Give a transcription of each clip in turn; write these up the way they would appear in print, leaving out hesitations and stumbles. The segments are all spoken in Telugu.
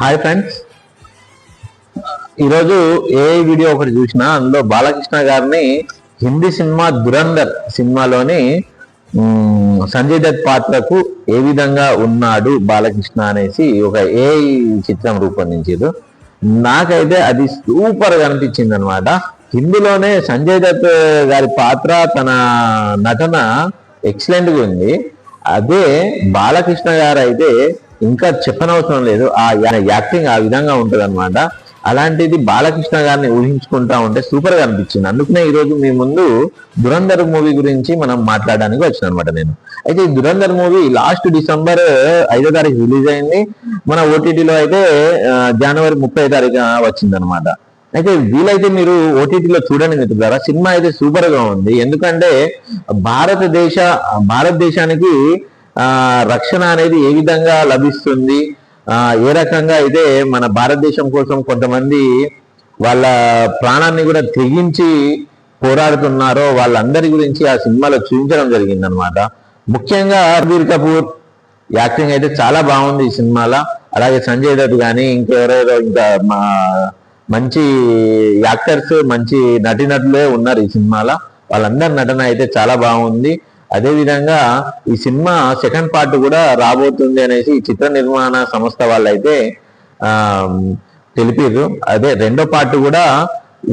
హాయ్ ఫ్రెండ్స్, ఈరోజు ఏ వీడియో ఒకటి చూసినా అందులో బాలకృష్ణ గారిని హిందీ సినిమా దురంధర్ సినిమాలోని సంజయ్ దత్ పాత్రకు ఏ విధంగా ఉన్నాడు బాలకృష్ణ అనేసి ఒక ఏ చిత్రం రూపొందించారు. నాకైతే అది సూపర్ గా అనిపించింది అనమాట. హిందీలోనే సంజయ్ దత్ గారి పాత్ర, తన నటన ఎక్సలెంట్ గా ఉంది. అదే బాలకృష్ణ గారు అయితే ఇంకా చెప్పనవసరం లేదు. ఆ యాక్టింగ్ ఆ విధంగా ఉంటది అనమాట. అలాంటిది బాలకృష్ణ గారిని ఊహించుకుంటా ఉంటే సూపర్ గా అనిపించింది. అందుకనే ఈ రోజు మీ ముందు దురంధర్ మూవీ గురించి మనం మాట్లాడడానికి వచ్చిన అనమాట నేను. అయితే ఈ దురంధర్ మూవీ లాస్ట్ December 5వ తారీఖు రిలీజ్ అయింది. మన ఓటీటీలో అయితే January 30వ తారీఖు వచ్చింది అనమాట. అయితే వీలైతే మీరు ఓటీటీలో చూడండి మిత్రులారా. సినిమా అయితే సూపర్ గా ఉంది. ఎందుకంటే భారతదేశానికి రక్షణ అనేది ఏ విధంగా లభిస్తుంది, ఏ రకంగా అయితే మన భారతదేశం కోసం కొంతమంది వాళ్ళ ప్రాణాన్ని కూడా తెగించి పోరాడుతున్నారో వాళ్ళందరి గురించి ఆ సినిమాలో చూపించడం జరిగింది అనమాట. ముఖ్యంగా రణబీర్ కపూర్ యాక్టింగ్ అయితే చాలా బాగుంది ఈ సినిమాలో. అలాగే సంజయ్ దత్ కానీ ఇంకెవరెవరో ఇంకా మంచి యాక్టర్స్, మంచి నటీనటులే ఉన్నారు ఈ సినిమాలో. వాళ్ళందరి నటన అయితే చాలా బాగుంది. అదే విధంగా ఈ సినిమా సెకండ్ పార్ట్ కూడా రాబోతుంది అనేసి ఈ చిత్ర నిర్మాణ సంస్థ వాళ్ళైతే తెలిపారు. అదే రెండో పార్ట్ కూడా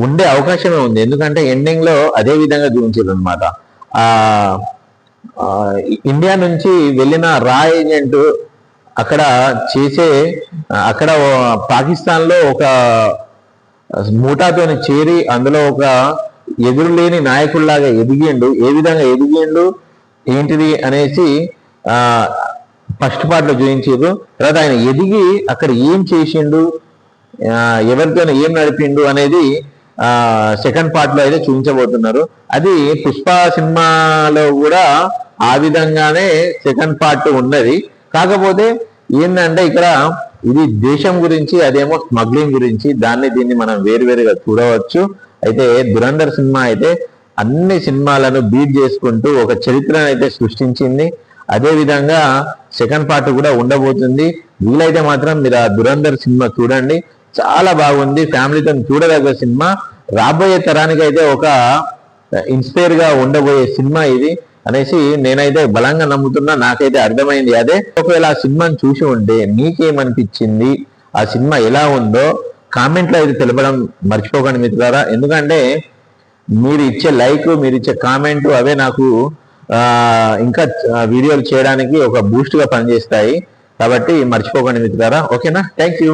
ఉండే అవకాశమే ఉంది. ఎందుకంటే ఎండింగ్ లో అదే విధంగా చూపించారు అనమాట. ఇండియా నుంచి వెళ్ళిన రా ఏజెంట్ అక్కడ పాకిస్తాన్ లో ఒక మూటాతోని చేరి అందులో ఒక ఎదురులేని నాయకుల్లాగా ఎదిగిండు. ఏ విధంగా ఎదిగిండు ఏంటిది అనేసి ఫస్ట్ పార్ట్ లో చూపించారు. తర్వాత ఆయన ఎదిగి అక్కడ ఏం చేసిండు, ఎవరితో ఏం నడిపిండు అనేది సెకండ్ పార్ట్ లో అయితే చూపించబోతున్నారు. అది పుష్ప సినిమాలో కూడా ఆ విధంగానే సెకండ్ పార్ట్ ఉన్నది. కాకపోతే ఏంటంటే ఇక్కడ ఇది దేశం గురించి, అదేమో స్మగ్లింగ్ గురించి. దీన్ని మనం వేరువేరుగా చూడవచ్చు. అయితే దురంధర్ సినిమా అయితే అన్ని సినిమాలను బీట్ చేసుకుంటూ ఒక చరిత్రను అయితే సృష్టించింది. అదే విధంగా సెకండ్ పార్ట్ కూడా ఉండబోతుంది. వీలైతే మాత్రం మీరు ఆ దురంధర్ సినిమా చూడండి, చాలా బాగుంది. ఫ్యామిలీతో చూడదగ్గ సినిమా. రాబోయే తరానికి అయితే ఒక ఇన్స్పైర్ గా ఉండబోయే సినిమా ఇది అనేసి నేనైతే బలంగా నమ్ముతున్నా. నాకైతే అర్థమైంది అదే. ఒకవేళ ఆ సినిమాని చూసి ఉంటే మీకేమనిపించింది, ఆ సినిమా ఎలా ఉందో కామెంట్లో అయితే తెలపడం మర్చిపోకండి మిత్రులారా. ఎందుకంటే మీరు ఇచ్చే లైక్, మీరు ఇచ్చే కామెంట్ అవే నాకు ఇంకా వీడియోలు చేయడానికి ఒక బూస్ట్ గా పనిచేస్తాయి. కాబట్టి మర్చిపోకండి మిత్రులారా. ఓకేనా? Thank you.